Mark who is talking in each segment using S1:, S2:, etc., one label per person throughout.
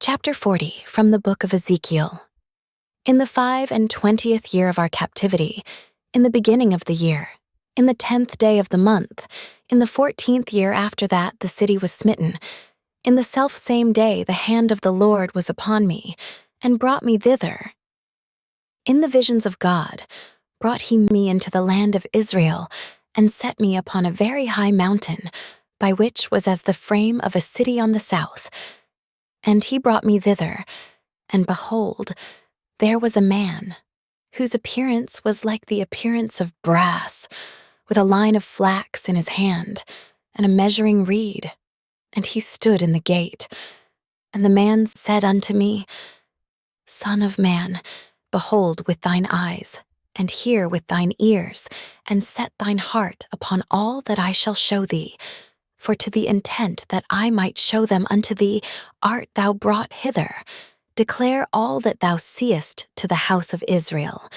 S1: Chapter 40 from the book of Ezekiel. In the 25th year of our captivity, in the beginning of the year, in the 10th day of the month, in the 14th year after that the city was smitten, in the selfsame day the hand of the Lord was upon me, and brought me thither. In the visions of God, brought he me into the land of Israel, and set me upon a very high mountain, by which was as the frame of a city on the south. And he brought me thither, and behold, there was a man, whose appearance was like the appearance of brass, with a line of flax in his hand, and a measuring reed. And he stood in the gate. And the man said unto me, Son of man, behold with thine eyes, and hear with thine ears, and set thine heart upon all that I shall show thee. For to the intent that I might show them unto thee art thou brought hither. Declare all that thou seest to the house of Israel.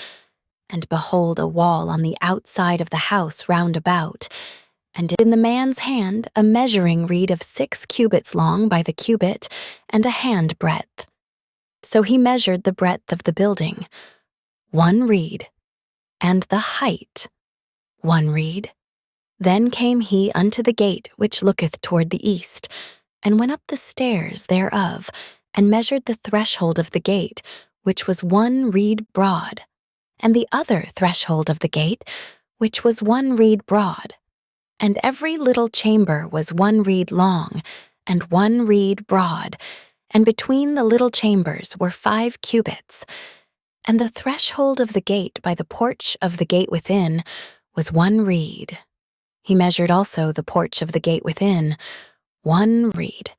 S1: And behold a wall on the outside of the house round about, and in the man's hand a measuring reed of 6 cubits long by the cubit, and a hand breadth. So he measured the breadth of the building, 1 reed, and the height, 1 reed. Then came he unto the gate which looketh toward the east, and went up the stairs thereof, and measured the threshold of the gate, which was 1 reed broad, and the other threshold of the gate, which was 1 reed broad. And every little chamber was 1 reed long, and 1 reed broad, and between the little chambers were 5 cubits. And the threshold of the gate by the porch of the gate within was 1 reed. He measured also the porch of the gate within, 1 reed.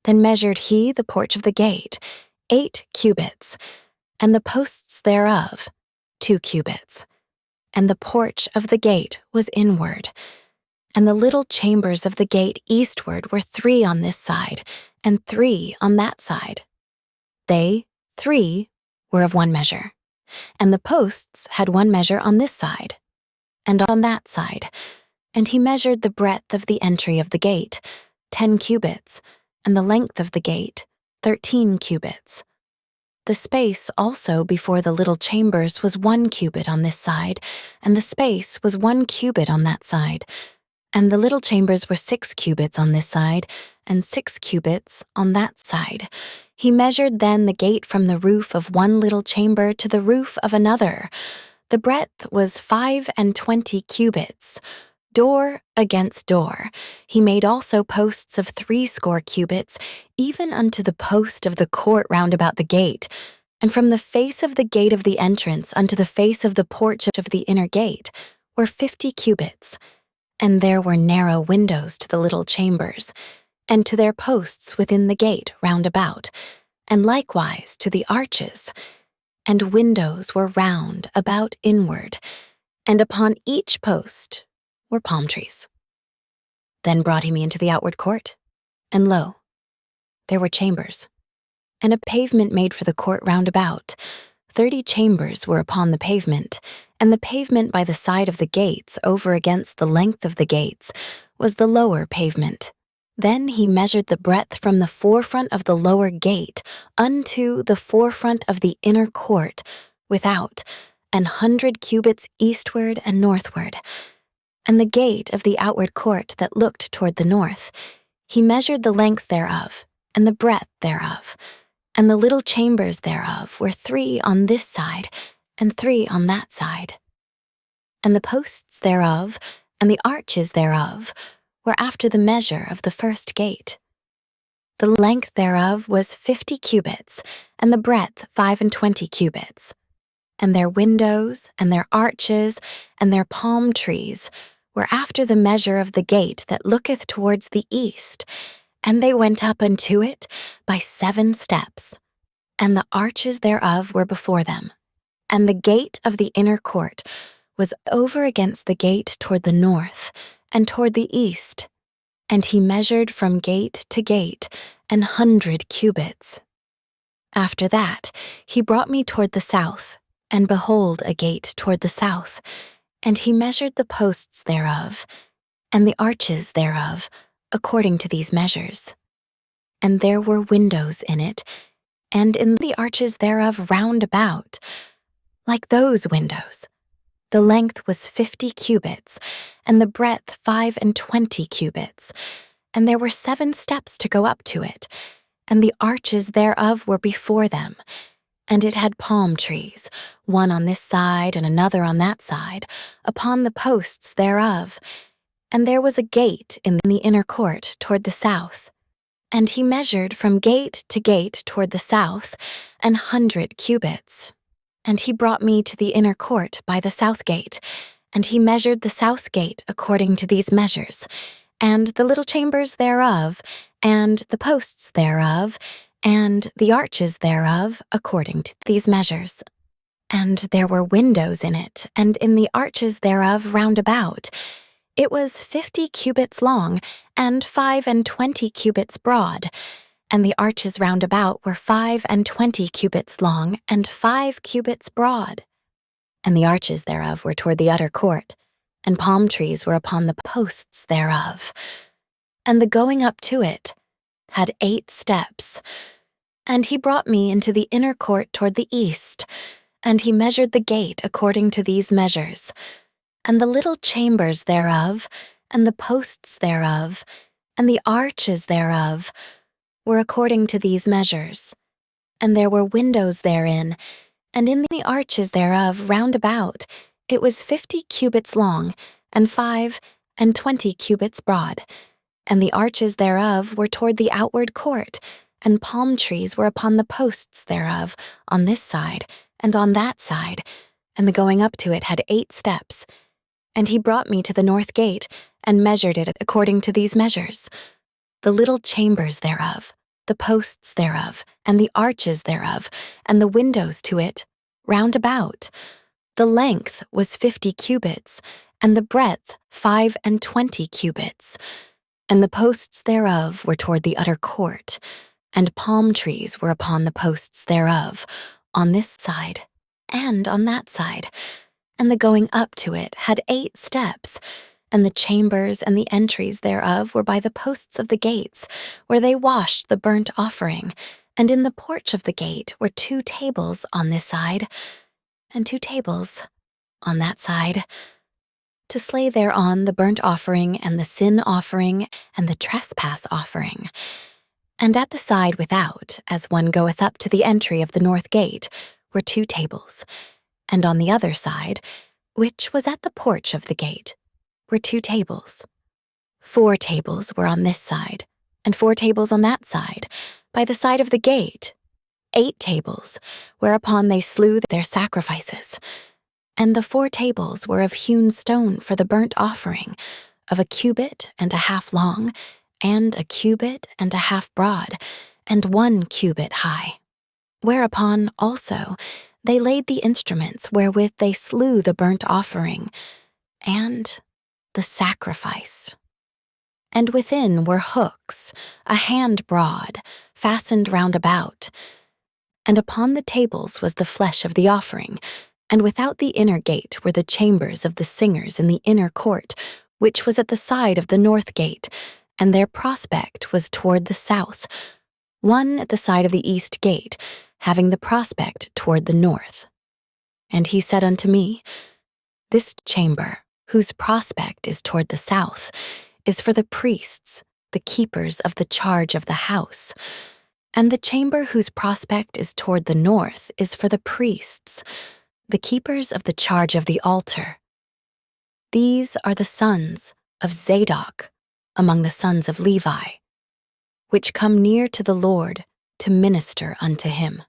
S1: Then measured he the porch of the gate, 8 cubits, and the posts thereof, 2 cubits. And the porch of the gate was inward. And the little chambers of the gate eastward were 3 on this side, and 3 on that side. They, 3, were of 1 measure. And the posts had 1 measure on this side, and on that side. And he measured the breadth of the entry of the gate, 10 cubits, and the length of the gate, 13 cubits. The space also before the little chambers was 1 cubit on this side, and the space was 1 cubit on that side. And the little chambers were 6 cubits on this side, and 6 cubits on that side. He measured then the gate from the roof of 1 little chamber to the roof of another. The breadth was 25 cubits, door against door. He made also posts of 60 cubits, even unto the post of the court round about the gate. And from the face of the gate of the entrance unto the face of the porch of the inner gate were 50 cubits. And there were narrow windows to the little chambers, and to their posts within the gate round about, and likewise to the arches. And windows were round about inward, and upon each post were palm trees. Then brought he me into the outward court, and lo, there were chambers, and a pavement made for the court round about. 30 chambers were upon the pavement, and the pavement by the side of the gates over against the length of the gates was the lower pavement. Then he measured the breadth from the forefront of the lower gate unto the forefront of the inner court without, 100 cubits eastward and northward. And the gate of the outward court that looked toward the north, he measured the length thereof, and the breadth thereof. And the little chambers thereof were 3 on this side, and 3 on that side. And the posts thereof, and the arches thereof, were after the measure of the first gate. The length thereof was 50 cubits, and the breadth 25 cubits. And their windows, and their arches, and their palm trees were after the measure of the gate that looketh towards the east, and they went up unto it by 7 steps. And the arches thereof were before them. And the gate of the inner court was over against the gate toward the north, and toward the east. And he measured from gate to gate 100 cubits. After that he brought me toward the south, and behold a gate toward the south, and he measured the posts thereof, and the arches thereof, according to these measures. and there were windows in it, and in the arches thereof round about, like those windows. The length was 50 cubits, and the breadth 25 cubits, and there were 7 steps to go up to it, and the arches thereof were before them. And it had palm trees, one on this side and another on that side, upon the posts thereof. And there was a gate in the inner court toward the south. And he measured from gate to gate toward the south 100 cubits. And he brought me to the inner court by the south gate, and he measured the south gate according to these measures, and the little chambers thereof, and the posts thereof, and the arches thereof according to these measures. And there were windows in it, and in the arches thereof round about. It was 50 cubits long, and 25 cubits broad. And the arches round about were 25 cubits long, and 5 cubits broad. And the arches thereof were toward the utter court, and palm trees were upon the posts thereof. And the going up to it had 8 steps. And he brought me into the inner court toward the east, and he measured the gate according to these measures. And the little chambers thereof, and the posts thereof, and the arches thereof, were according to these measures. And there were windows therein, and in the arches thereof round about it was 50 cubits long, and 25 cubits broad. And the arches thereof were toward the outward court, and palm trees were upon the posts thereof, on this side and on that side, and the going up to it had 8 steps. And he brought me to the north gate, and measured it according to these measures. The little chambers thereof, the posts thereof, and the arches thereof, and the windows to it, round about. The length was 50 cubits, and the breadth 25 cubits. And the posts thereof were toward the utter court, and palm trees were upon the posts thereof, on this side and on that side. And the going up to it had 8 steps, and the chambers and the entries thereof were by the posts of the gates, where they washed the burnt offering. And in the porch of the gate were 2 tables on this side, and 2 tables on that side, to slay thereon the burnt offering and the sin offering and the trespass offering. And at the side without, as one goeth up to the entry of the north gate, were 2 tables, and on the other side, which was at the porch of the gate, were 2 tables. 4 tables were on this side, and 4 tables on that side, by the side of the gate, 8 tables, whereupon they slew their sacrifices. And the 4 tables were of hewn stone for the burnt offering, of 1.5 cubits long, and 1.5 cubits broad, and 1 cubit high. Whereupon also they laid the instruments wherewith they slew the burnt offering, and the sacrifice. And within were hooks, 1 hand broad, fastened round about. And upon the tables was the flesh of the offering, and without the inner gate were the chambers of the singers in the inner court, which was at the side of the north gate, and their prospect was toward the south, one at the side of the east gate, having the prospect toward the north. And he said unto me, This chamber, whose prospect is toward the south, is for the priests, the keepers of the charge of the house. And the chamber whose prospect is toward the north is for the priests, the keepers of the charge of the altar. These are the sons of Zadok among the sons of Levi, which come near to the Lord to minister unto him.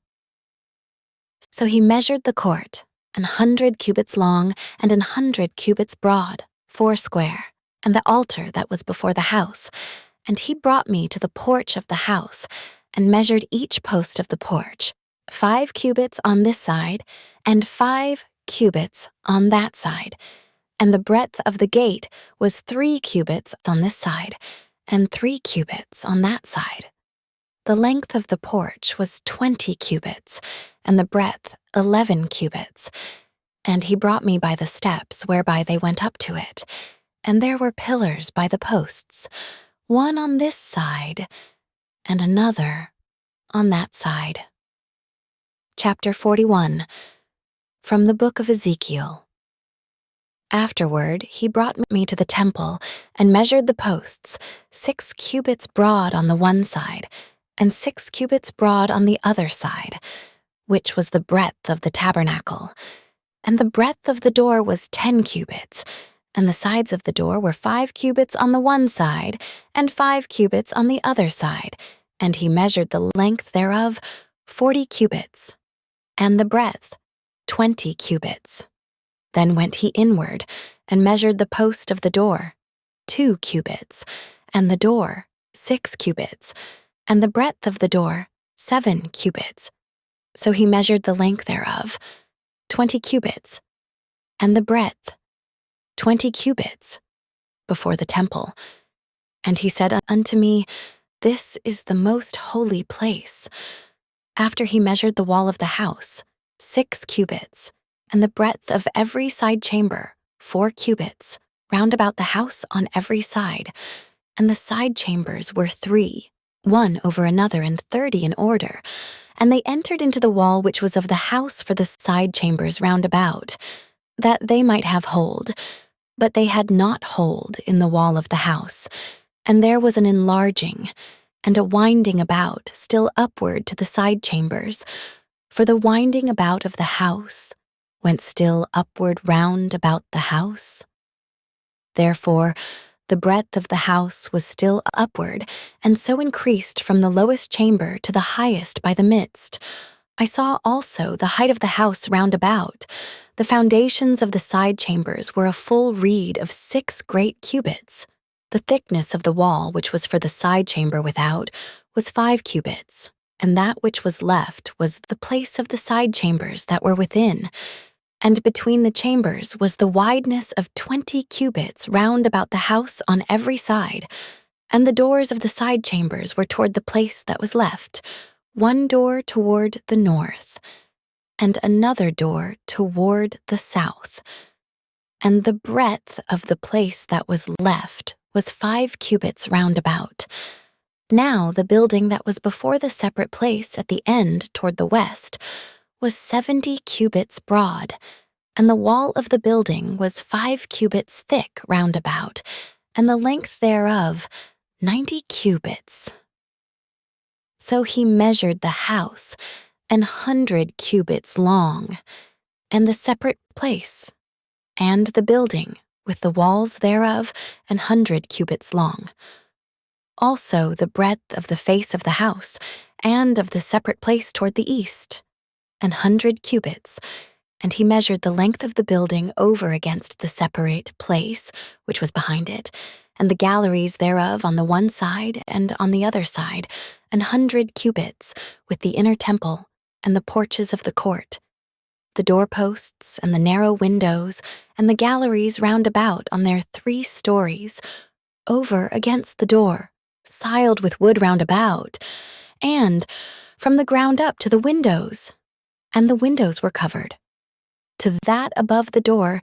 S1: So he measured the court, 100 cubits long and 100 cubits broad, foursquare, and the altar that was before the house. And he brought me to the porch of the house, and measured each post of the porch, 5 cubits on this side, and 5 cubits on that side. And the breadth of the gate was 3 cubits on this side, and 3 cubits on that side. The length of the porch was 20 cubits, and the breadth 11 cubits. And he brought me by the steps whereby they went up to it, and there were pillars by the posts, one on this side, and another on that side. Chapter 41. From the book of Ezekiel. Afterward, he brought me to the temple and measured the posts, 6 cubits broad on the one side, and 6 cubits broad on the other side, which was the breadth of the tabernacle. And the breadth of the door was 10 cubits, and the sides of the door were 5 cubits on the one side, and 5 cubits on the other side, and he measured the length thereof 40 cubits, and the breadth 20 cubits. Then went he inward, and measured the post of the door 2 cubits, and the door 6 cubits, and the breadth of the door 7 cubits. So he measured the length thereof 20 cubits, and the breadth 20 cubits, before the temple. And he said unto me, This is the most holy place. After he measured the wall of the house 6 cubits, and the breadth of every side chamber 4 cubits, round about the house on every side. And the side chambers were 3, one over another, and 30 in order. And they entered into the wall which was of the house for the side chambers round about, that they might have hold. But they had not hold in the wall of the house. And there was an enlarging, and a winding about still upward to the side chambers. For the winding about of the house went still upward round about the house. Therefore, the breadth of the house was still upward, and so increased from the lowest chamber to the highest by the midst. I saw also the height of the house round about. The foundations of the side chambers were a full reed of 6 great cubits. The thickness of the wall which was for the side chamber without was 5 cubits, and that which was left was the place of the side chambers that were within. And between the chambers was the wideness of 20 cubits round about the house on every side. And the doors of the side chambers were toward the place that was left, one door toward the north, and another door toward the south. And the breadth of the place that was left was 5 cubits round about. Now the building that was before the separate place at the end toward the west was 70 cubits broad, and the wall of the building was 5 cubits thick round about, and the length thereof 90 cubits. So he measured the house 100 cubits long, and the separate place, and the building with the walls thereof 100 cubits long. Also the breadth of the face of the house, and of the separate place toward the east, 100 cubits, and he measured the length of the building over against the separate place, which was behind it, and the galleries thereof on the one side and on the other side, 100 cubits, with the inner temple and the porches of the court, the doorposts and the narrow windows, and the galleries round about on their 3 stories, over against the door, siled with wood round about, and from the ground up to the windows, and the windows were covered, to that above the door,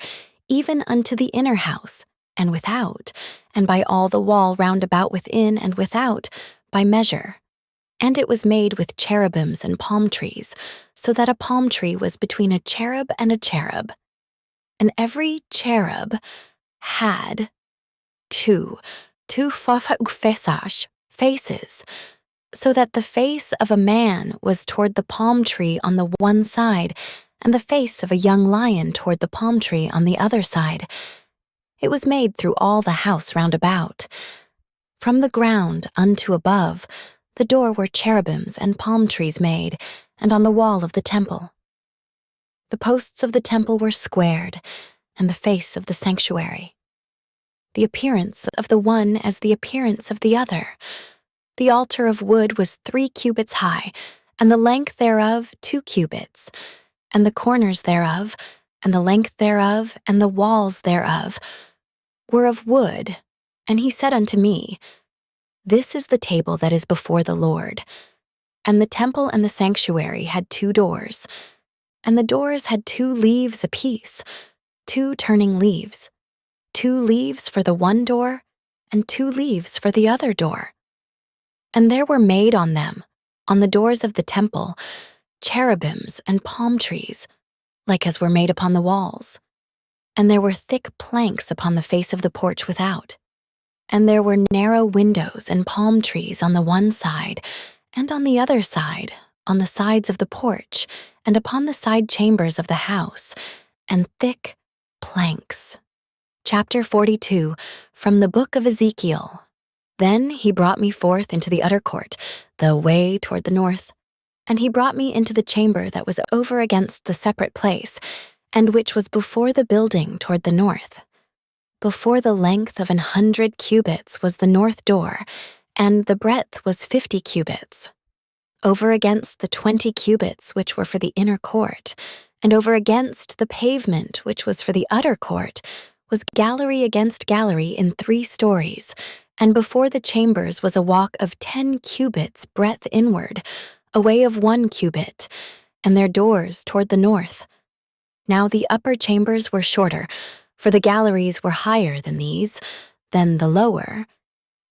S1: even unto the inner house, and without, and by all the wall round about within and without, by measure. And it was made with cherubims and palm trees, so that a palm tree was between a cherub and a cherub. And every cherub had two faces, so that the face of a man was toward the palm tree on the one side, and the face of a young lion toward the palm tree on the other side. It was made through all the house round about. From the ground unto above, the door were cherubims and palm trees made, and on the wall of the temple. The posts of the temple were squared, and the face of the sanctuary. The appearance of the one as the appearance of the other. The altar of wood was 3 cubits high, and the length thereof 2 cubits, and the corners thereof, and the length thereof, and the walls thereof were of wood. And he said unto me, This is the table that is before the Lord. And the temple and the sanctuary had 2 doors, and the doors had 2 leaves apiece, 2 turning leaves, 2 leaves for the one door, and 2 leaves for the other door. And there were made on them, on the doors of the temple, cherubims and palm trees, like as were made upon the walls. And there were thick planks upon the face of the porch without. And there were narrow windows and palm trees on the one side, and on the other side, on the sides of the porch, and upon the side chambers of the house, and thick planks. Chapter 42, from the book of Ezekiel. Then he brought me forth into the utter court, the way toward the north. And he brought me into the chamber that was over against the separate place, and which was before the building toward the north. Before the length of 100 cubits was the north door, and the breadth was 50 cubits. Over against the 20 cubits which were for the inner court, and over against the pavement which was for the utter court, was gallery against gallery in 3 stories, and before the chambers was a walk of 10 cubits breadth inward, a way of 1 cubit, and their doors toward the north. Now the upper chambers were shorter, for the galleries were higher than these, then the lower,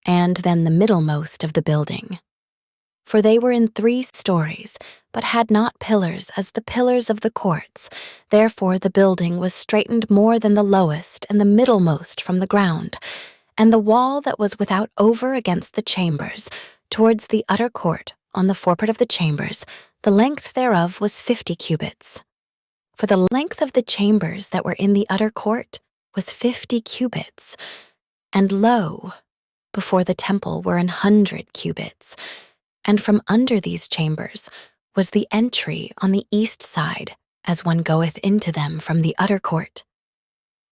S1: and then the middlemost of the building. For they were in 3 stories, but had not pillars as the pillars of the courts. Therefore the building was straitened more than the lowest and the middlemost from the ground. And the wall that was without over against the chambers, towards the utter court, on the forepart of the chambers, the length thereof was 50 cubits. For the length of the chambers that were in the utter court was 50 cubits, and lo, before the temple were 100 cubits. And from under these chambers was the entry on the east side, as one goeth into them from the utter court.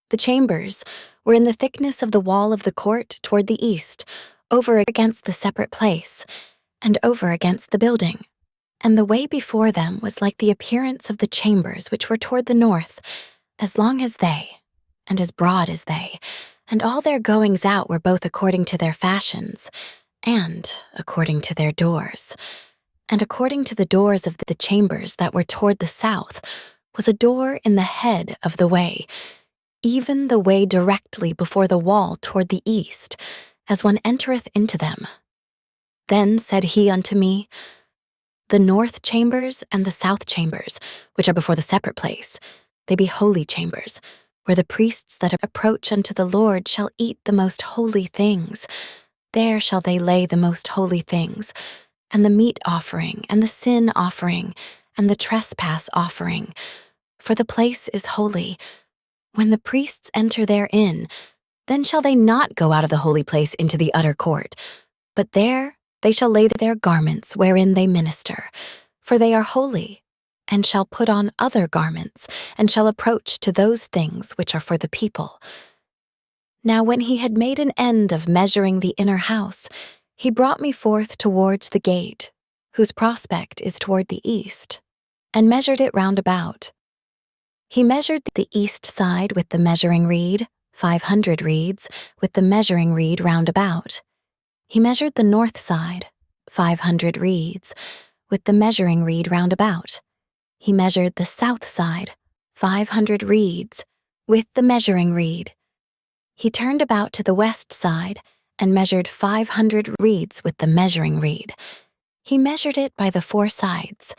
S1: The chambers were in the thickness of the wall of the court toward the east, over against the separate place, and over against the building. And the way before them was like the appearance of the chambers which were toward the north, as long as they, and as broad as they, and all their goings out were both according to their fashions, and according to their doors. And according to the doors of the chambers that were toward the south was a door in the head of the way, even the way directly before the wall toward the east, as one entereth into them. Then said he unto me, The north chambers and the south chambers, which are before the separate place, they be holy chambers, where the priests that approach unto the Lord shall eat the most holy things. There shall they lay the most holy things, and the meat offering, and the sin offering, and the trespass offering. For the place is holy. When the priests enter therein, then shall they not go out of the holy place into the utter court, but there they shall lay their garments wherein they minister, for they are holy, and shall put on other garments, and shall approach to those things which are for the people. Now when he had made an end of measuring the inner house, he brought me forth towards the gate, whose prospect is toward the east, and measured it round about. He measured the east side with the measuring reed, 500 reeds, with the measuring reed round about. He measured the north side, 500 reeds, with the measuring reed round about. He measured the south side, 500 reeds, with the measuring reed. He turned about to the west side and measured 500 reeds with the measuring reed. He measured it by the 4 sides.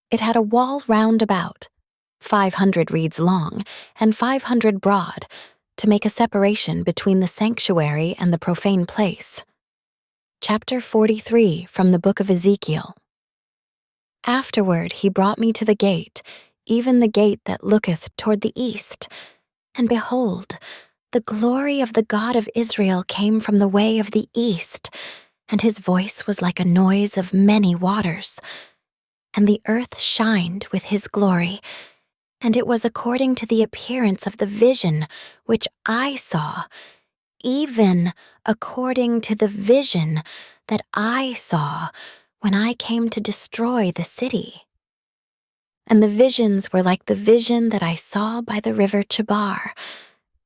S1: It had a wall round about, 500 reeds long and 500 broad, to make a separation between the sanctuary and the profane place. Chapter 43 from the book of Ezekiel. Afterward he brought me to the gate, even the gate that looketh toward the east. And behold, the glory of the God of Israel came from the way of the east, and his voice was like a noise of many waters. And the earth shined with his glory, and it was according to the appearance of the vision which I saw, even according to the vision that I saw when I came to destroy the city. And the visions were like the vision that I saw by the river Chebar,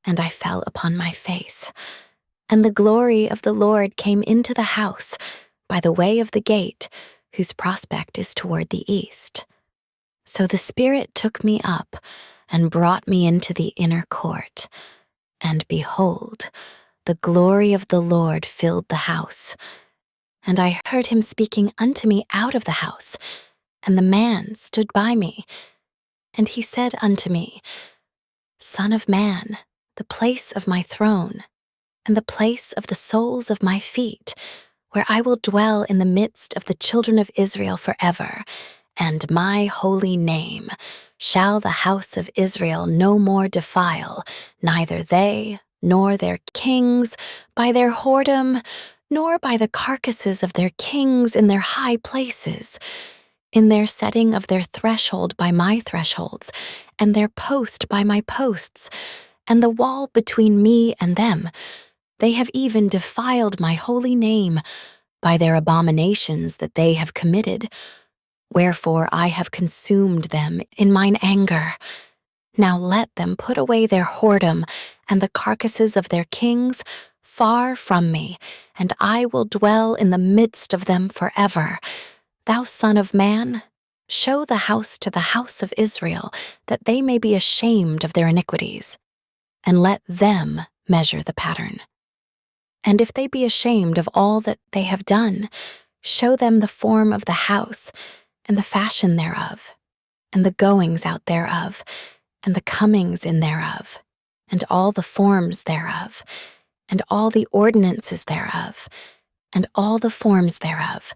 S1: and I fell upon my face. And the glory of the Lord came into the house by the way of the gate, whose prospect is toward the east. So the Spirit took me up and brought me into the inner court. And behold, the glory of the Lord filled the house. And I heard him speaking unto me out of the house, and the man stood by me. And he said unto me, Son of man, the place of my throne, and the place of the soles of my feet, where I will dwell in the midst of the children of Israel forever, and my holy name shall the house of Israel no more defile, neither they nor their kings by their whoredom, nor by the carcasses of their kings in their high places, in their setting of their threshold by my thresholds, and their post by my posts, and the wall between me and them. They have even defiled my holy name by their abominations that they have committed. Wherefore I have consumed them in mine anger. Now let them put away their whoredom and the carcasses of their kings far from me, and I will dwell in the midst of them forever. Thou son of man, show the house to the house of Israel, that they may be ashamed of their iniquities, and let them measure the pattern. And if they be ashamed of all that they have done, show them the form of the house, and the fashion thereof, and the goings out thereof, and the comings in thereof, and all the forms thereof, and all the ordinances thereof, and all the forms thereof,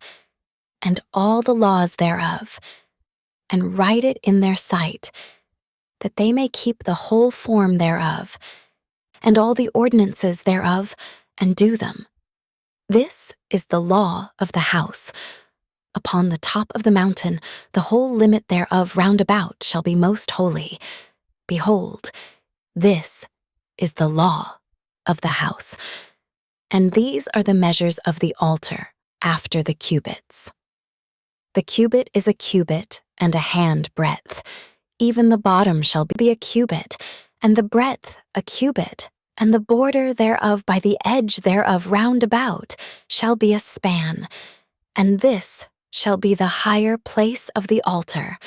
S1: and all the laws thereof, and write it in their sight, that they may keep the whole form thereof, and all the ordinances thereof, and do them. This is the law of the house. Upon the top of the mountain, the whole limit thereof round about shall be most holy. Behold, this is the law of the house. And these are the measures of the altar after the cubits. The cubit is a cubit and a hand breadth. Even the bottom shall be a cubit, and the breadth a cubit, and the border thereof by the edge thereof round about shall be a span. And this shall be the higher place of the altar,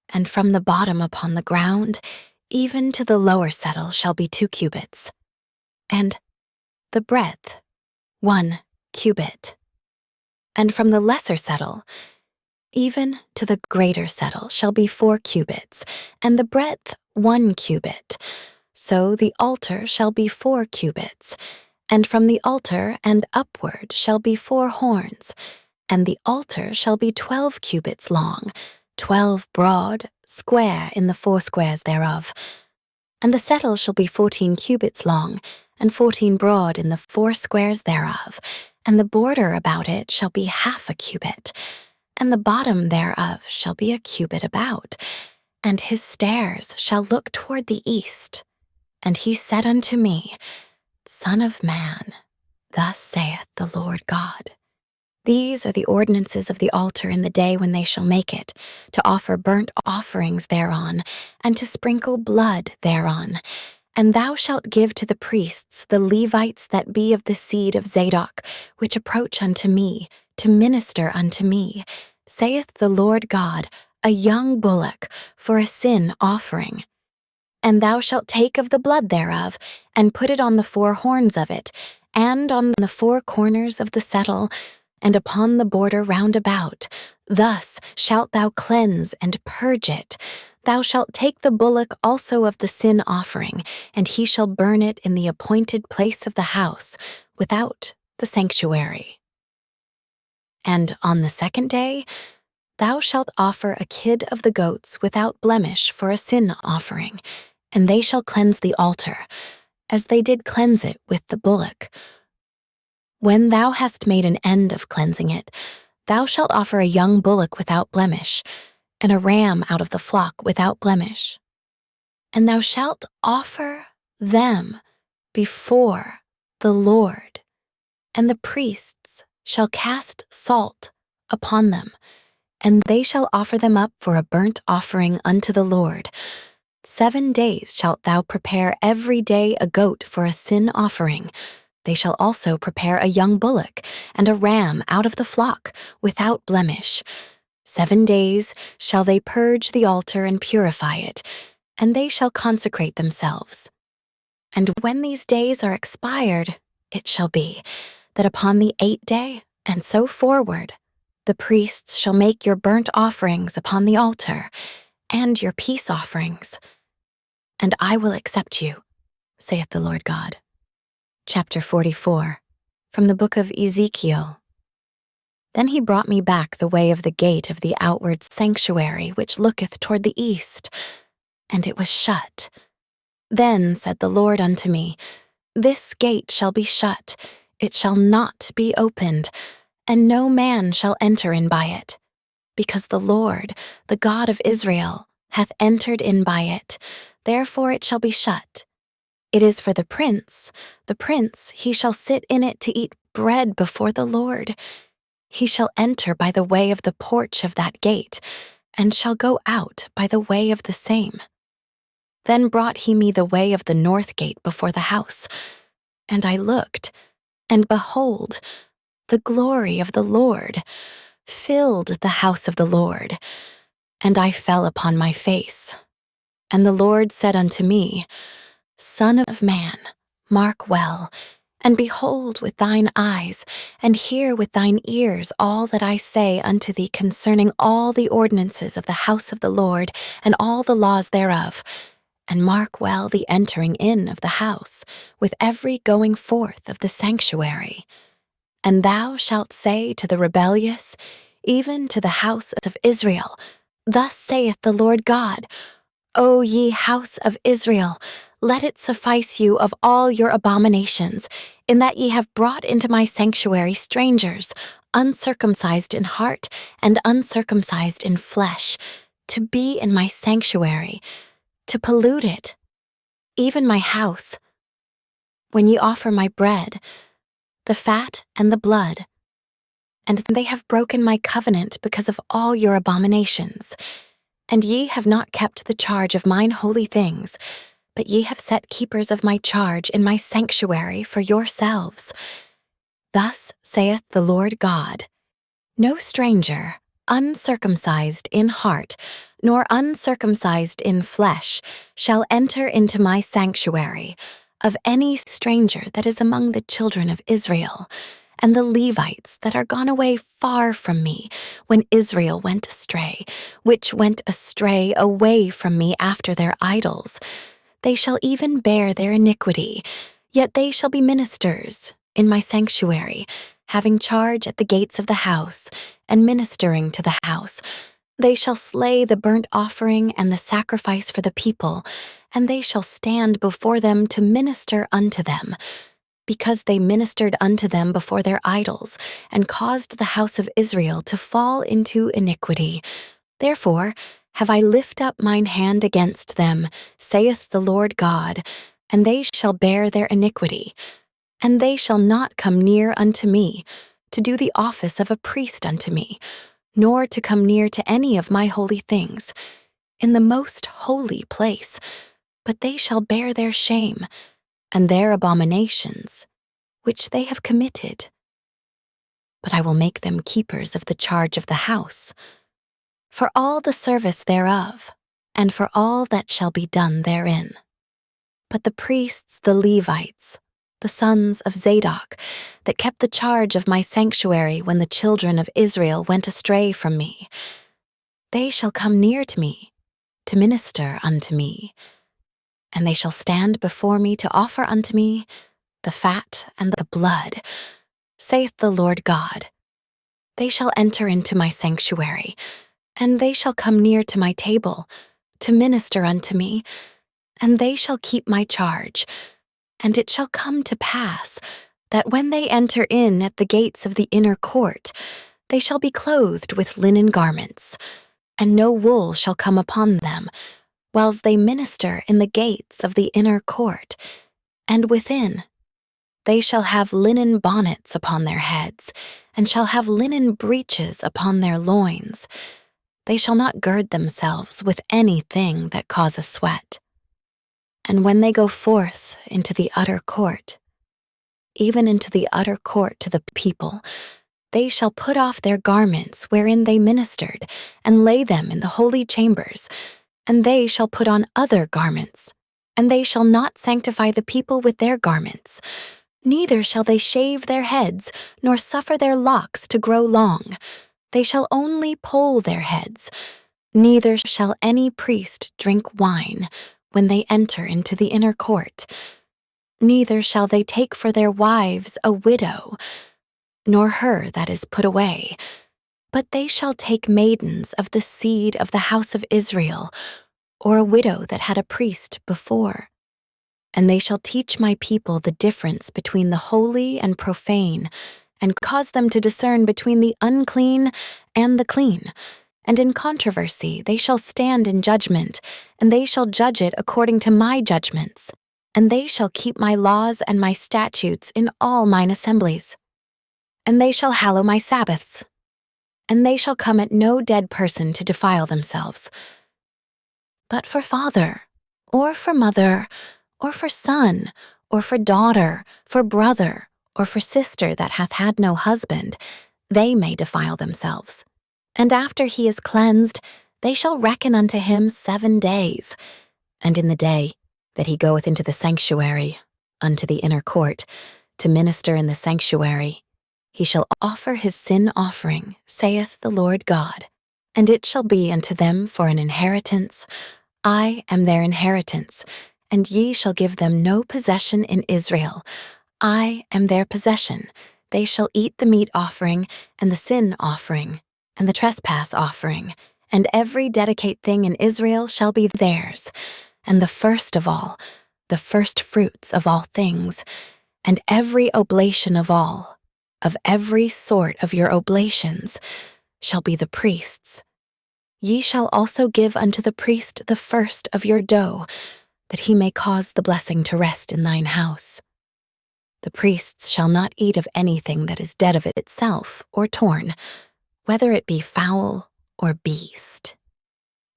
S1: and from the bottom upon the ground, even to the lower settle shall be 2 cubits, and the breadth 1 cubit. And from the lesser settle, even to the greater settle shall be 4 cubits, and the breadth 1 cubit. So the altar shall be 4 cubits, and from the altar and upward shall be 4 horns, and the altar shall be 12 cubits long, 12 broad, square in the 4 squares thereof. And the settle shall be 14 cubits long, and 14 broad in the 4 squares thereof, and the border about it shall be 1/2 cubit, and the bottom thereof shall be 1 cubit about, and his stairs shall look toward the east. And he said unto me, Son of man, thus saith the Lord God, these are the ordinances of the altar in the day when they shall make it, to offer burnt offerings thereon, and to sprinkle blood thereon. And thou shalt give to the priests, the Levites that be of the seed of Zadok, which approach unto me, to minister unto me, saith the Lord God, a young bullock for a sin offering. And thou shalt take of the blood thereof, and put it on the 4 horns of it, and on the 4 corners of the settle, and upon the border round about. Thus shalt thou cleanse and purge it. Thou shalt take the bullock also of the sin offering, and he shall burn it in the appointed place of the house, without the sanctuary. And on the 2nd day, thou shalt offer a kid of the goats without blemish for a sin offering, and they shall cleanse the altar, as they did cleanse it with the bullock. When thou hast made an end of cleansing it, thou shalt offer a young bullock without blemish, and a ram out of the flock without blemish. And thou shalt offer them before the Lord, and the priests shall cast salt upon them, and they shall offer them up for a burnt offering unto the Lord. 7 days shalt thou prepare every day a goat for a sin offering. They shall also prepare a young bullock and a ram out of the flock without blemish. 7 days shall they purge the altar and purify it, and they shall consecrate themselves. And when these days are expired, it shall be that upon the 8th day And so forward, the priests shall make your burnt offerings upon the altar, and your peace offerings. And I will accept you, saith the Lord God. Chapter 44, from the book of Ezekiel. Then he brought me back the way of the gate of the outward sanctuary which looketh toward the east, and it was shut. Then said the Lord unto me, This gate shall be shut, it shall not be opened, and no man shall enter in by it, because the Lord, the God of Israel, hath entered in by it, therefore it shall be shut. It is for the prince he shall sit in it to eat bread before the Lord. He shall enter by the way of the porch of that gate, and shall go out by the way of the same. Then brought he me the way of the north gate before the house, and I looked, and behold, the glory of the Lord filled the house of the Lord, and I fell upon my face. And the Lord said unto me, Son of man, mark well, and behold with thine eyes, and hear with thine ears all that I say unto thee concerning all the ordinances of the house of the Lord, and all the laws thereof. And mark well the entering in of the house, with every going forth of the sanctuary. And thou shalt say to the rebellious, even to the house of Israel, Thus saith the Lord God, O ye house of Israel, let it suffice you of all your abominations, in that ye have brought into my sanctuary strangers, uncircumcised in heart and uncircumcised in flesh, to be in my sanctuary, to pollute it, even my house. When ye offer my bread, the fat and the blood, and they have broken my covenant because of all your abominations. And ye have not kept the charge of mine holy things, but ye have set keepers of my charge in my sanctuary for yourselves. Thus saith the Lord God, No stranger, uncircumcised in heart, nor uncircumcised in flesh, shall enter into my sanctuary, of any stranger that is among the children of Israel, and the Levites that are gone away far from me, when Israel went astray, which went astray away from me after their idols. They shall even bear their iniquity, yet they shall be ministers in my sanctuary, having charge at the gates of the house, and ministering to the house. They shall slay the burnt offering and the sacrifice for the people, and they shall stand before them to minister unto them, because they ministered unto them before their idols, and caused the house of Israel to fall into iniquity. Therefore have I lift up mine hand against them, saith the Lord God, and they shall bear their iniquity. And they shall not come near unto me, to do the office of a priest unto me, nor to come near to any of my holy things, in the most holy place, but they shall bear their shame, and their abominations, which they have committed. But I will make them keepers of the charge of the house, for all the service thereof, and for all that shall be done therein. But the priests, the Levites, the sons of Zadok, that kept the charge of my sanctuary when the children of Israel went astray from me, they shall come near to me, to minister unto me, and they shall stand before me to offer unto me the fat and the blood, saith the Lord God. They shall enter into my sanctuary, and they shall come near to my table, to minister unto me, and they shall keep my charge. And it shall come to pass, that when they enter in at the gates of the inner court, they shall be clothed with linen garments, and no wool shall come upon them, whiles they minister in the gates of the inner court. And within they shall have linen bonnets upon their heads, and shall have linen breeches upon their loins. They shall not gird themselves with anything that causeth sweat. And when they go forth into the utter court, even into the utter court to the people, they shall put off their garments wherein they ministered, and lay them in the holy chambers, and they shall put on other garments, and they shall not sanctify the people with their garments, Neither shall they shave their heads, nor suffer their locks to grow long. They shall only poll their heads. Neither shall any priest drink wine when they enter into the inner court. Neither shall they take for their wives a widow, nor her that is put away. But they shall take maidens of the seed of the house of Israel, or a widow that had a priest before. And they shall teach my people the difference between the holy and profane, and cause them to discern between the unclean and the clean. And in controversy they shall stand in judgment, and they shall judge it according to my judgments. And they shall keep my laws and my statutes in all mine assemblies. And they shall hallow my Sabbaths. And they shall come at no dead person to defile themselves. But for father, or for mother, or for son, or for daughter, for brother, or for sister that hath had no husband, they may defile themselves. And after he is cleansed, they shall reckon unto him 7 days. And in the day that he goeth into the sanctuary, unto the inner court, to minister in the sanctuary, he shall offer his sin offering, saith the Lord God. And it shall be unto them for an inheritance. I am their inheritance, and ye shall give them no possession in Israel. I am their possession. They shall eat the meat offering, and the sin offering, and the trespass offering, and every dedicate thing in Israel shall be theirs, and the first of all, the first fruits of all things, and every oblation of every sort of your oblations, shall be the priest's. Ye shall also give unto the priest the first of your dough, that he may cause the blessing to rest in thine house. The priests shall not eat of anything that is dead of itself or torn, whether it be fowl or beast.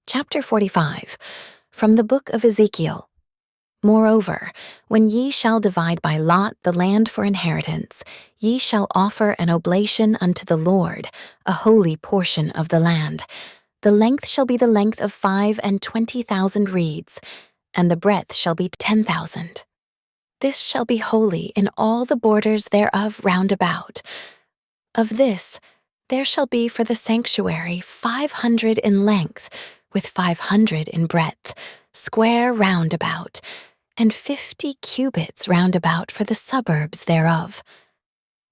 S1: Chapter 45, from the book of Ezekiel. Moreover, when ye shall divide by lot the land for inheritance, ye shall offer an oblation unto the Lord, a holy portion of the land. The length shall be the length of 25,000 reeds, and the breadth shall be 10,000. This shall be holy in all the borders thereof round about. Of this there shall be for the sanctuary 500 in length, with 500 in breadth, square round about, and 50 cubits round about for the suburbs thereof.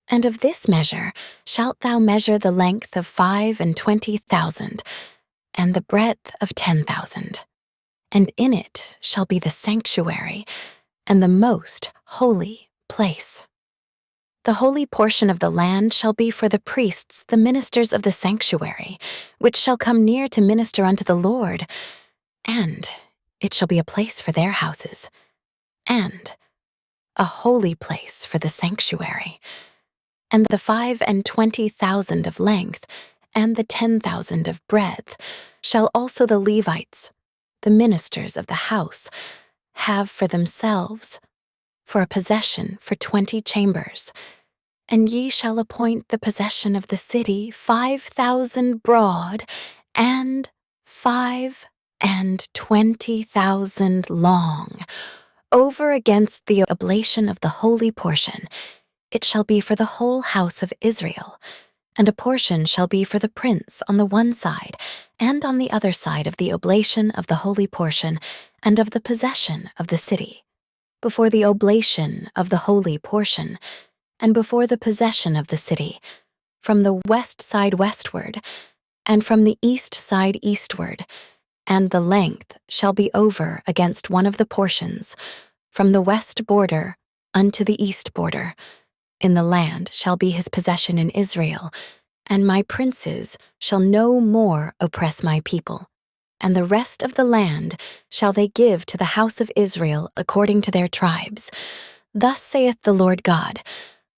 S1: And of this measure shalt thou measure the length of 25,000, and the breadth of 10,000. And in it shall be the sanctuary, and the most holy place. The holy portion of the land shall be for the priests, the ministers of the sanctuary, which shall come near to minister unto the Lord, and it shall be a place for their houses, and a holy place for the sanctuary. And the 25,000 of length, and the 10,000 of breadth, shall also the Levites, the ministers of the house, have for themselves, for a possession for 20 chambers. And ye shall appoint the possession of the city 5,000 broad, and 25,000 long, over against the oblation of the holy portion. It shall be for the whole house of Israel, and a portion shall be for the prince on the one side, and on the other side of the oblation of the holy portion, and of the possession of the city, before the oblation of the holy portion, and before the possession of the city, from the west side westward, and from the east side eastward, and the length shall be over against one of the portions, from the west border unto the east border. In the land shall be his possession in Israel, and my princes shall no more oppress my people. And the rest of the land shall they give to the house of Israel according to their tribes. Thus saith the Lord God,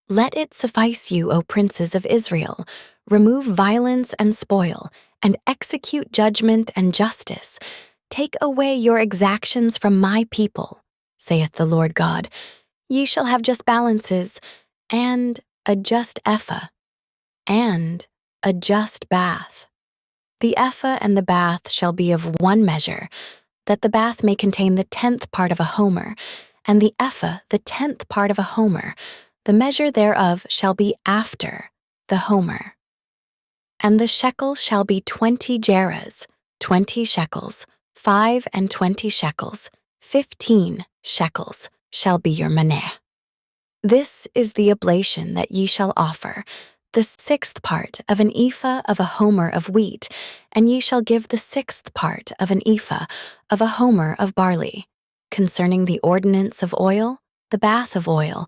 S1: let it suffice you, O princes of Israel, remove violence and spoil, and execute judgment and justice. Take away your exactions from my people, saith the Lord God. Ye shall have just balances, and a just ephah, and a just bath. The ephah and the bath shall be of one measure, that the bath may contain the 10th part of a homer, and the ephah the 10th part of a homer, The measure thereof shall be after the homer. And the shekel shall be 20 gerahs, 20 shekels, 25 shekels, 15 shekels shall be your maneh. This is the oblation that ye shall offer, the 6th part of an ephah of a homer of wheat, and ye shall give the 6th part of an ephah of a homer of barley. Concerning the ordinance of oil, the bath of oil,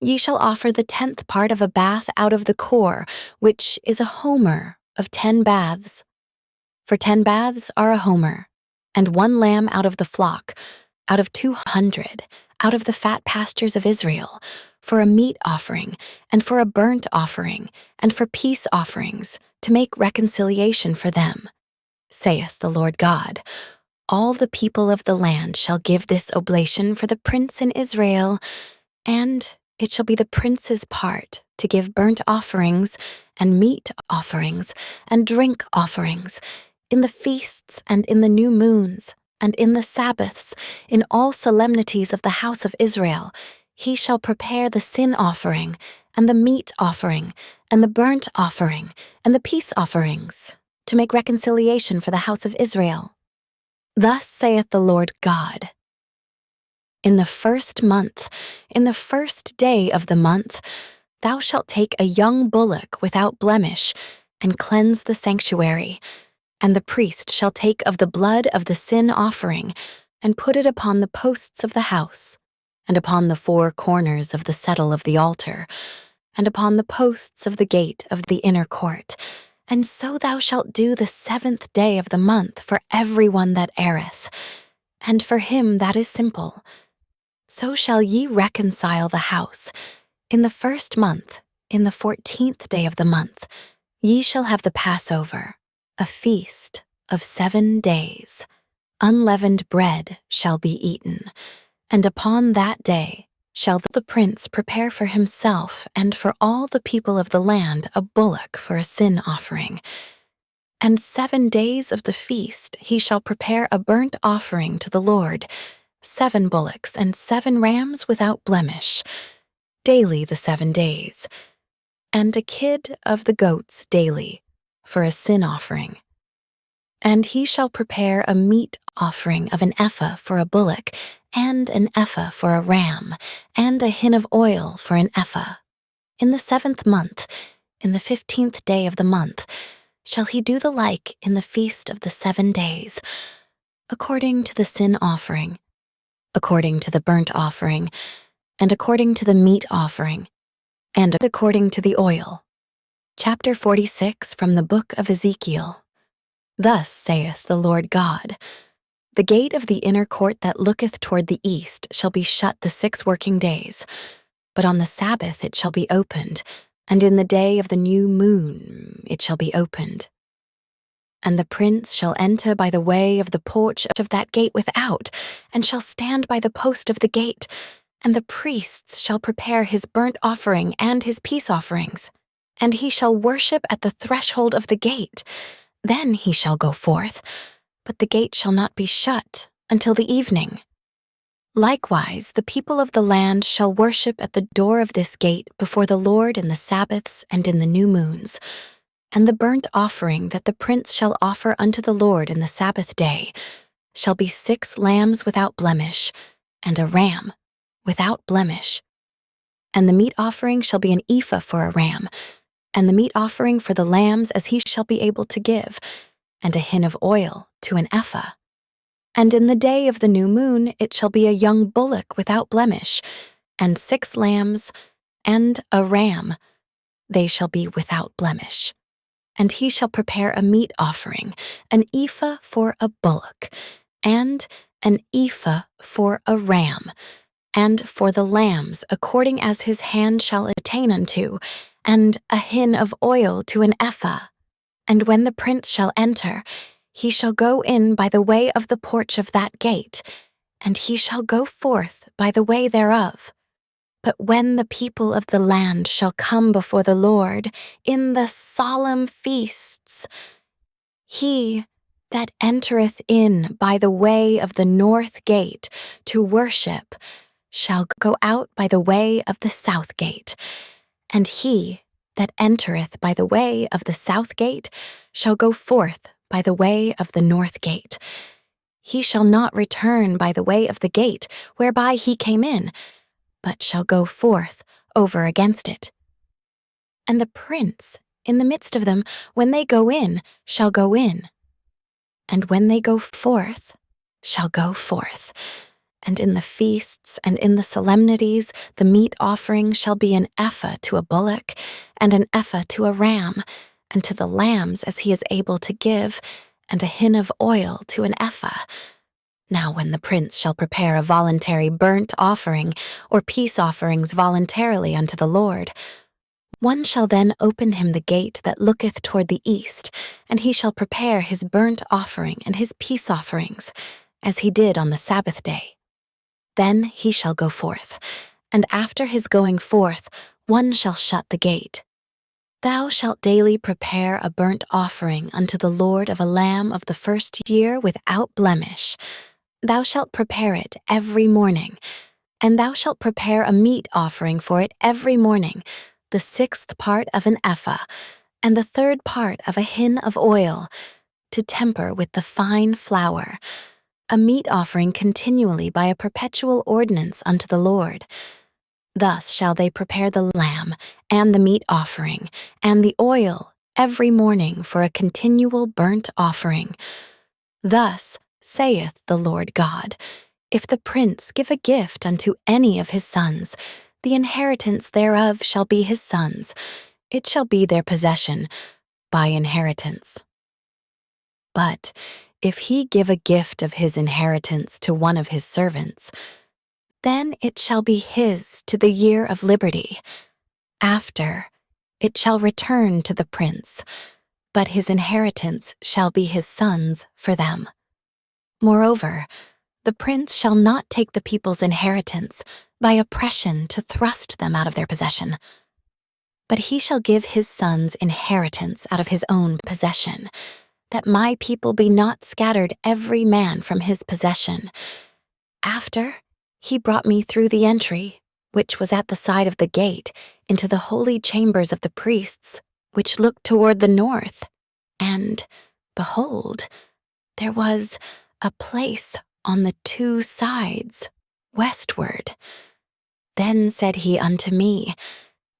S1: ye shall offer the 10th part of a bath out of the core, which is a homer of 10 baths. For 10 baths are a homer, and 1 lamb out of the flock, out of 200, out of the fat pastures of Israel, for a meat offering, and for a burnt offering, and for peace offerings, to make reconciliation for them, saith the Lord God. All the people of the land shall give this oblation for the prince in Israel, and it shall be the prince's part to give burnt offerings, and meat offerings, and drink offerings, in the feasts and in the new moons, and in the Sabbaths, in all solemnities of the house of Israel. He shall prepare the sin offering, and the meat offering, and the burnt offering, and the peace offerings, to make reconciliation for the house of Israel. Thus saith the Lord God. In the 1st month, in the 1st day of the month, thou shalt take a young bullock without blemish, and cleanse the sanctuary. And the priest shall take of the blood of the sin offering, and put it upon the posts of the house, and upon the 4 corners of the settle of the altar, and upon the posts of the gate of the inner court. And so thou shalt do the 7th day of the month for every one that erreth, and for him that is simple. So shall ye reconcile the house. In the 1st month, in the 14th day of the month, ye shall have the Passover, a feast of 7 days. Unleavened bread shall be eaten, and upon that day shall the prince prepare for himself and for all the people of the land a bullock for a sin offering. And 7 days of the feast he shall prepare a burnt offering to the Lord, 7 bullocks and 7 rams without blemish, daily the 7 days, and a kid of the goats daily for a sin offering. And he shall prepare a meat offering of an ephah for a bullock, and an ephah for a ram, and a hin of oil for an ephah. In the 7th month, in the 15th day of the month, shall he do the like in the feast of the 7 days, according to the sin offering, according to the burnt offering, and according to the meat offering, and according to the oil. Chapter 46 from the book of Ezekiel. Thus saith the Lord God, the gate of the inner court that looketh toward the east shall be shut the 6 working days, but on the Sabbath it shall be opened, and in the day of the new moon it shall be opened. And the prince shall enter by the way of the porch of that gate without, and shall stand by the post of the gate, and the priests shall prepare his burnt offering and his peace offerings, and he shall worship at the threshold of the gate. Then he shall go forth, but the gate shall not be shut until the evening. Likewise, the people of the land shall worship at the door of this gate before the Lord in the Sabbaths and in the new moons. And the burnt offering that the prince shall offer unto the Lord in the Sabbath day shall be 6 lambs without blemish, and a ram without blemish. And the meat offering shall be an ephah for a ram, and the meat offering for the lambs as he shall be able to give, and a hin of oil to an ephah. And in the day of the new moon it shall be a young bullock without blemish, and 6 lambs, and a ram, they shall be without blemish. And he shall prepare a meat offering, an ephah for a bullock, and an ephah for a ram, and for the lambs according as his hand shall attain unto, and a hin of oil to an ephah. And when the prince shall enter, he shall go in by the way of the porch of that gate, and he shall go forth by the way thereof. But when the people of the land shall come before the Lord in the solemn feasts, he that entereth in by the way of the north gate to worship shall go out by the way of the south gate, and he that entereth by the way of the south gate shall go forth by the way of the north gate. He shall not return by the way of the gate whereby he came in, but shall go forth over against it. And the prince in the midst of them, when they go in, shall go in, and when they go forth, shall go forth. And in the feasts and in the solemnities, the meat offering shall be an ephah to a bullock, and an ephah to a ram, and to the lambs as he is able to give, and a hin of oil to an ephah. Now when the prince shall prepare a voluntary burnt offering, or peace offerings voluntarily unto the Lord, one shall then open him the gate that looketh toward the east, and he shall prepare his burnt offering and his peace offerings, as he did on the Sabbath day. Then he shall go forth, and after his going forth, one shall shut the gate. Thou shalt daily prepare a burnt offering unto the Lord of a lamb of the first year without blemish. Thou shalt prepare it every morning, and thou shalt prepare a meat offering for it every morning, the 6th part of an ephah, and the 3rd part of a hin of oil, to temper with the fine flour, a meat offering continually by a perpetual ordinance unto the Lord. Thus shall they prepare the lamb, and the meat offering, and the oil every morning for a continual burnt offering. Thus saith the Lord God, if the prince give a gift unto any of his sons, the inheritance thereof shall be his sons, it shall be their possession by inheritance. But if he give a gift of his inheritance to one of his servants, then it shall be his to the year of liberty. After, it shall return to the prince, but his inheritance shall be his sons for them. Moreover, the prince shall not take the people's inheritance by oppression to thrust them out of their possession, but he shall give his sons inheritance out of his own possession, that my people be not scattered every man from his possession. After, he brought me through the entry, which was at the side of the gate, into the holy chambers of the priests, which looked toward the north. And, behold, there was a place on the 2 sides, westward. Then said he unto me,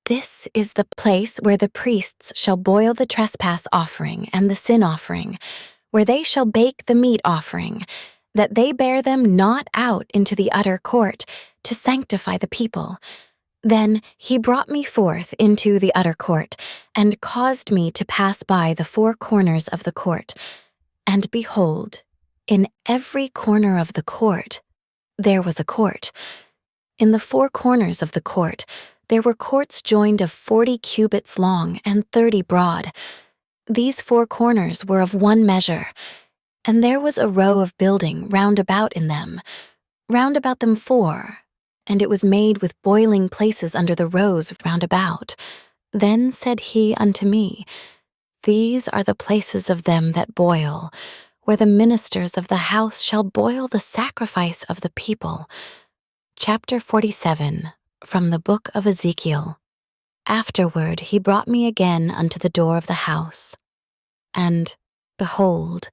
S1: This is the place where the priests shall boil the trespass offering and the sin offering, where they shall bake the meat offering, that they bear them not out into the utter court, to sanctify the people. Then he brought me forth into the utter court, and caused me to pass by the 4 corners of the court. And behold, in every corner of the court there was a court. In the 4 corners of the court there were courts joined of 40 cubits long and 30 broad. These 4 corners were of one measure, and there was a row of building round about in them, round about them 4, and it was made with boiling places under the rows round about. Then said he unto me, These are the places of them that boil, where the ministers of the house shall boil the sacrifice of the people. Chapter 47, from the book of Ezekiel. Afterward he brought me again unto the door of the house. And, behold,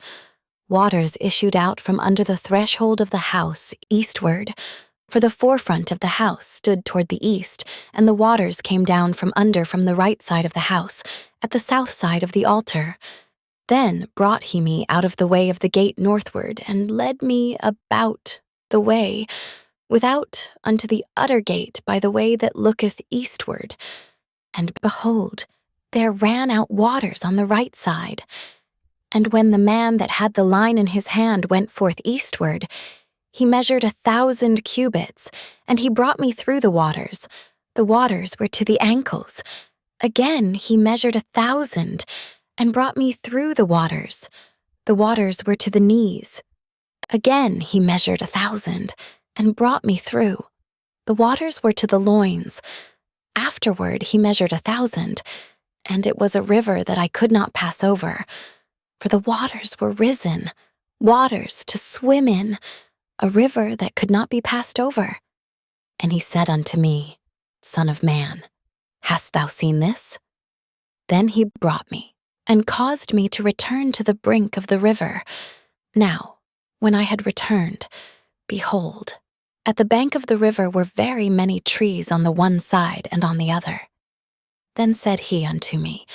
S1: waters issued out from under the threshold of the house eastward, for the forefront of the house stood toward the east, and the waters came down from the right side of the house, at the south side of the altar. Then brought he me out of the way of the gate northward, and led me about the way, without unto the utter gate by the way that looketh eastward. And behold, there ran out waters on the right side. And when the man that had the line in his hand went forth eastward, he measured 1,000 cubits, and he brought me through the waters. The waters were to the ankles. Again he measured 1,000, and brought me through the waters. The waters were to the knees. Again he measured 1,000, and brought me through. The waters were to the loins. Afterward he measured 1,000, and it was a river that I could not pass over, for the waters were risen, waters to swim in, a river that could not be passed over. And he said unto me, Son of man, hast thou seen this? Then he brought me, and caused me to return to the brink of the river. Now, when I had returned, behold, at the bank of the river were very many trees on the one side and on the other. Then said he unto me,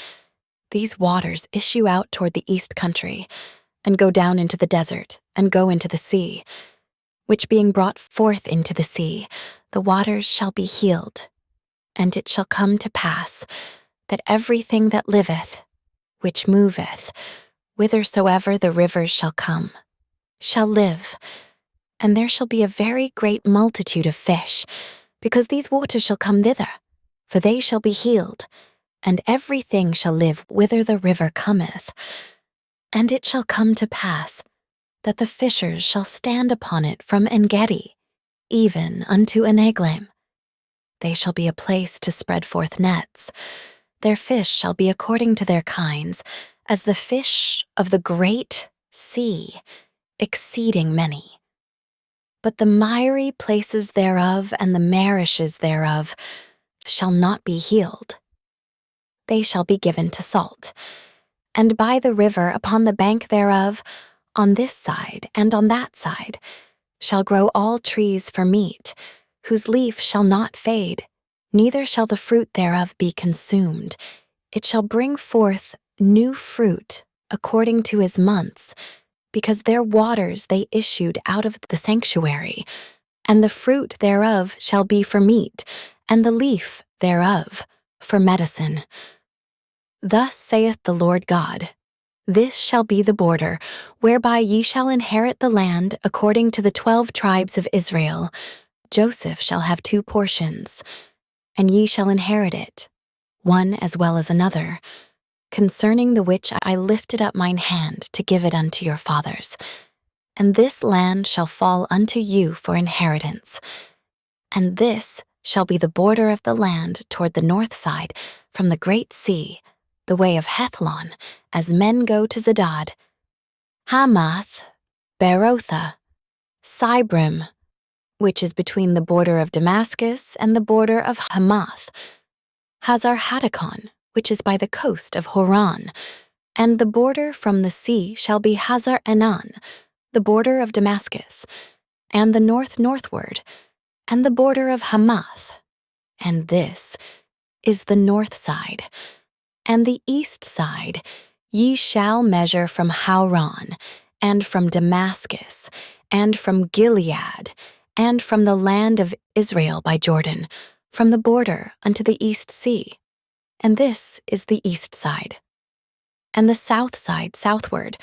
S1: These waters issue out toward the east country, and go down into the desert, and go into the sea, which being brought forth into the sea, the waters shall be healed. And it shall come to pass, that everything that liveth, which moveth, whithersoever the rivers shall come, shall live. And there shall be a very great multitude of fish, because these waters shall come thither, for they shall be healed, and everything shall live whither the river cometh. And it shall come to pass, that the fishers shall stand upon it from En-gedi, even unto Eneglaim. They shall be a place to spread forth nets. Their fish shall be according to their kinds, as the fish of the great sea, exceeding many. But the miry places thereof and the marishes thereof shall not be healed. They shall be given to salt. And by the river upon the bank thereof, on this side and on that side, shall grow all trees for meat, whose leaf shall not fade, neither shall the fruit thereof be consumed. It shall bring forth new fruit according to his months, because their waters they issued out of the sanctuary, and the fruit thereof shall be for meat, and the leaf thereof for medicine. Thus saith the Lord God, This shall be the border, whereby ye shall inherit the land according to the 12 tribes of Israel. Joseph shall have 2 portions, and ye shall inherit it, one as well as another, concerning the which I lifted up mine hand to give it unto your fathers. And this land shall fall unto you for inheritance. And this shall be the border of the land toward the north side, from the great sea, the way of Hethlon, as men go to Zedad, Hamath, Berotha, Sibrim, which is between the border of Damascus and the border of Hamath, Hazar Hatticon, which is by the coast of Horan, and the border from the sea shall be Hazar Enan, the border of Damascus, and the northward, and the border of Hamath. And this is the north side. And the east side ye shall measure from Hauran, and from Damascus, and from Gilead, and from the land of Israel by Jordan, from the border unto the east sea. And this is the east side. And the south side southward,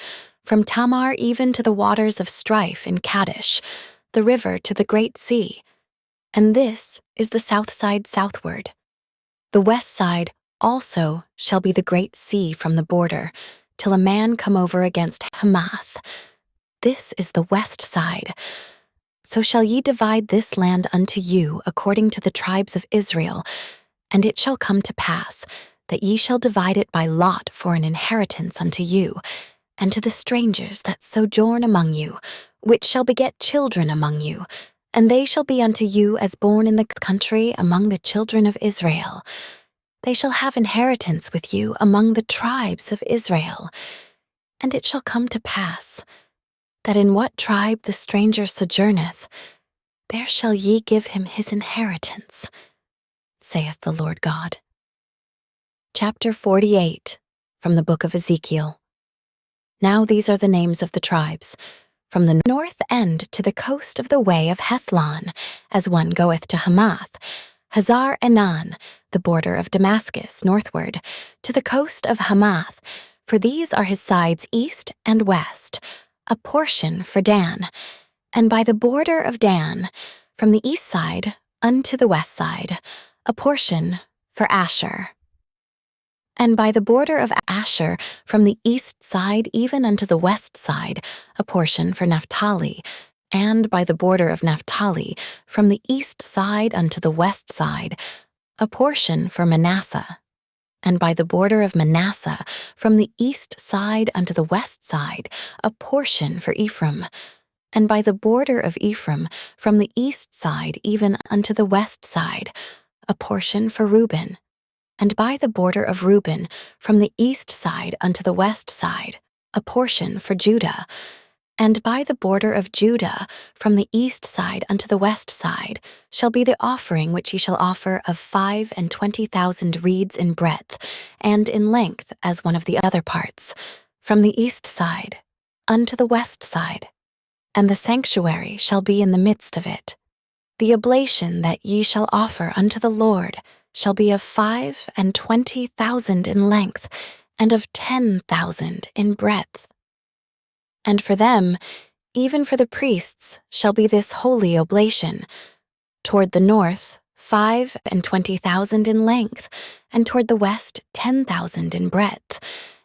S1: from Tamar even to the waters of strife in Kadesh, the river to the great sea. And this is the south side southward. The west side also shall be the great sea from the border, till a man come over against Hamath. This is the west side. So shall ye divide this land unto you according to the tribes of Israel, and it shall come to pass that ye shall divide it by lot for an inheritance unto you, and to the strangers that sojourn among you, which shall beget children among you, and they shall be unto you as born in the country among the children of Israel. They shall have inheritance with you among the tribes of Israel. And it shall come to pass, that in what tribe the stranger sojourneth, there shall ye give him his inheritance, saith the Lord God. Chapter 48, from the book of Ezekiel. Now these are the names of the tribes, from the north end to the coast of the way of Hethlon, as one goeth to Hamath, Hazar Enan, the border of Damascus northward, to the coast of Hamath, for these are his sides east and west, a portion for Dan, and by the border of Dan, from the east side unto the west side, a portion for Asher. And by the border of Asher, from the east side even unto the west side, a portion for Naphtali, and by the border of Naphtali, from the east side unto the west side, a portion for Manasseh. And by the border of Manasseh, from the east side unto the west side, a portion for Ephraim. And by the border of Ephraim, from the east side even unto the west side, a portion for Reuben. And by the border of Reuben, from the east side unto the west side, a portion for Judah. And by the border of Judah, from the east side unto the west side, shall be the offering which ye shall offer of 25,000 reeds in breadth, and in length as one of the other parts, from the east side unto the west side. And the sanctuary shall be in the midst of it. The oblation that ye shall offer unto the Lord shall be of 25,000 in length, and of 10,000 in breadth. And for them, even for the priests, shall be this holy oblation. Toward the north, 25,000 in length, and toward the west, 10,000 in breadth,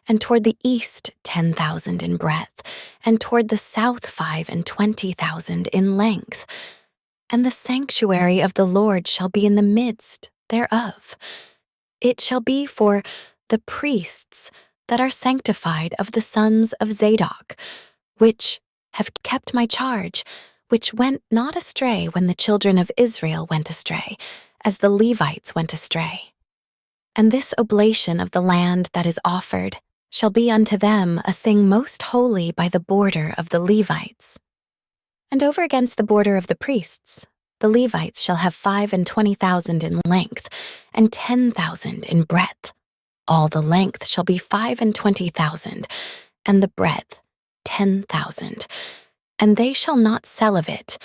S1: and toward the east, 10,000 in breadth, and toward the south, 25,000 in length. And the sanctuary of the Lord shall be in the midst thereof. It shall be for the priests that are sanctified of the sons of Zadok, which have kept my charge, which went not astray when the children of Israel went astray, as the Levites went astray. And this oblation of the land that is offered shall be unto them a thing most holy by the border of the Levites. And over against the border of the priests, the Levites shall have 25,000 in length, and 10,000 in breadth. All the length shall be 25,000, and the breadth 10,000. And they shall not sell of it,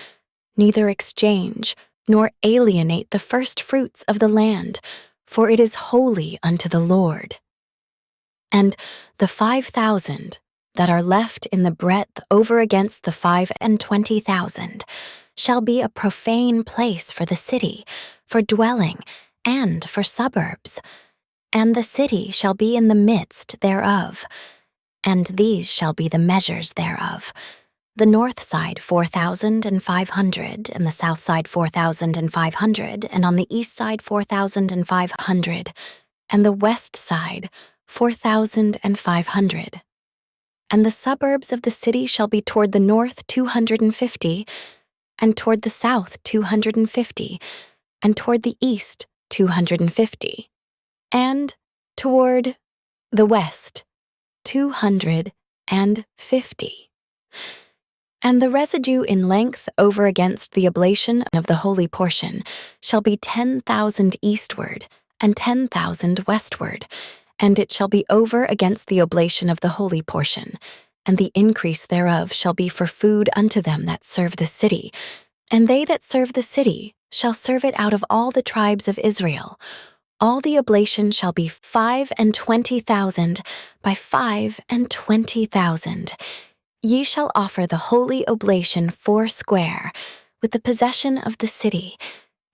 S1: neither exchange, nor alienate the first fruits of the land, for it is holy unto the Lord. And the 5,000 that are left in the breadth over against the 25,000 shall be a profane place for the city, for dwelling, and for suburbs. And the city shall be in the midst thereof, and these shall be the measures thereof. The north side 4,500, and the south side 4,500, and on the east side 4,500, and the west side 4,500. And the suburbs of the city shall be toward the north 250, and toward the south 250, and toward the east 250, and toward the west 250. And the residue in length over against the oblation of the holy portion shall be 10,000 eastward, and 10,000 westward, and it shall be over against the oblation of the holy portion, and the increase thereof shall be for food unto them that serve the city, and they that serve the city shall serve it out of all the tribes of Israel. All the oblation shall be 25,000 by 25,000. Ye shall offer the holy oblation foursquare, with the possession of the city,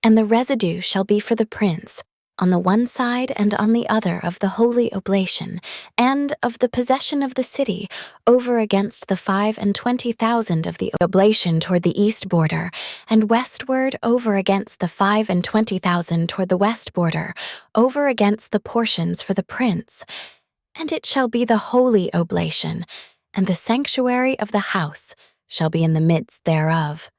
S1: and the residue shall be for the prince, on the one side and on the other of the holy oblation, and of the possession of the city, over against the 25,000 of the oblation toward the east border, and westward over against the 25,000 toward the west border, over against the portions for the prince. And it shall be the holy oblation, and the sanctuary of the house shall be in the midst thereof.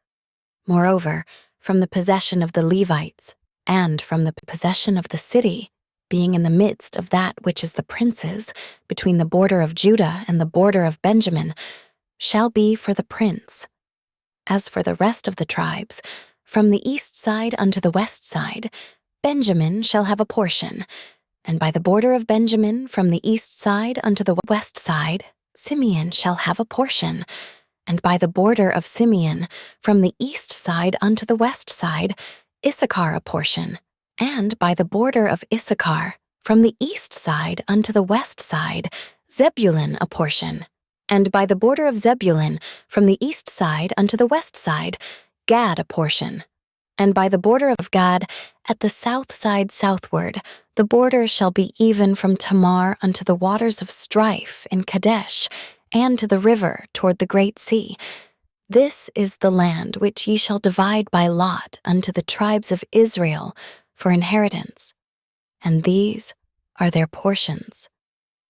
S1: Moreover, from the possession of the Levites, and from the possession of the city, being in the midst of that which is the prince's, between the border of Judah and the border of Benjamin, shall be for the prince. As for the rest of the tribes, from the east side unto the west side, Benjamin shall have a portion, and by the border of Benjamin from the east side unto the west side, Simeon shall have a portion, and by the border of Simeon from the east side unto the west side, Issachar a portion, and by the border of Issachar, from the east side unto the west side, Zebulun a portion, and by the border of Zebulun, from the east side unto the west side, Gad a portion, and by the border of Gad, at the south side southward, the border shall be even from Tamar unto the waters of strife in Kadesh, and to the river toward the great sea. This is the land which ye shall divide by lot unto the tribes of Israel for inheritance, and these are their portions,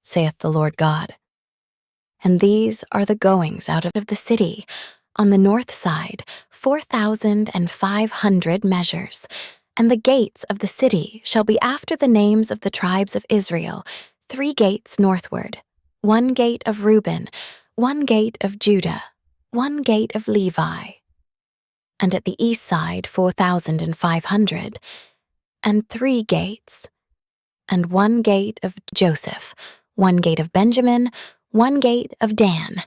S1: saith the Lord God. And these are the goings out of the city, On the north side, 4,500 measures, and the gates of the city shall be after the names of the tribes of Israel, 3 gates northward, 1 gate of Reuben, 1 gate of Judah, 1 gate of Levi. And at the east side 4,500, and 3 gates, and 1 gate of Joseph, 1 gate of Benjamin, 1 gate of Dan,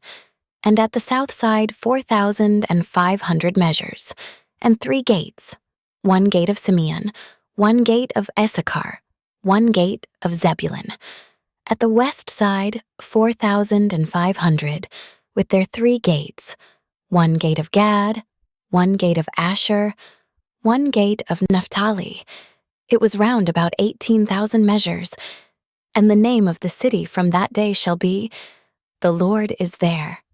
S1: and at the south side 4,500 measures, and 3 gates, 1 gate of Simeon, 1 gate of Issachar, 1 gate of Zebulun. At the west side 4,500, with their 3 gates, 1 gate of Gad, 1 gate of Asher, 1 gate of Naphtali. It was round about 18,000 measures, and the name of the city from that day shall be, The Lord is there.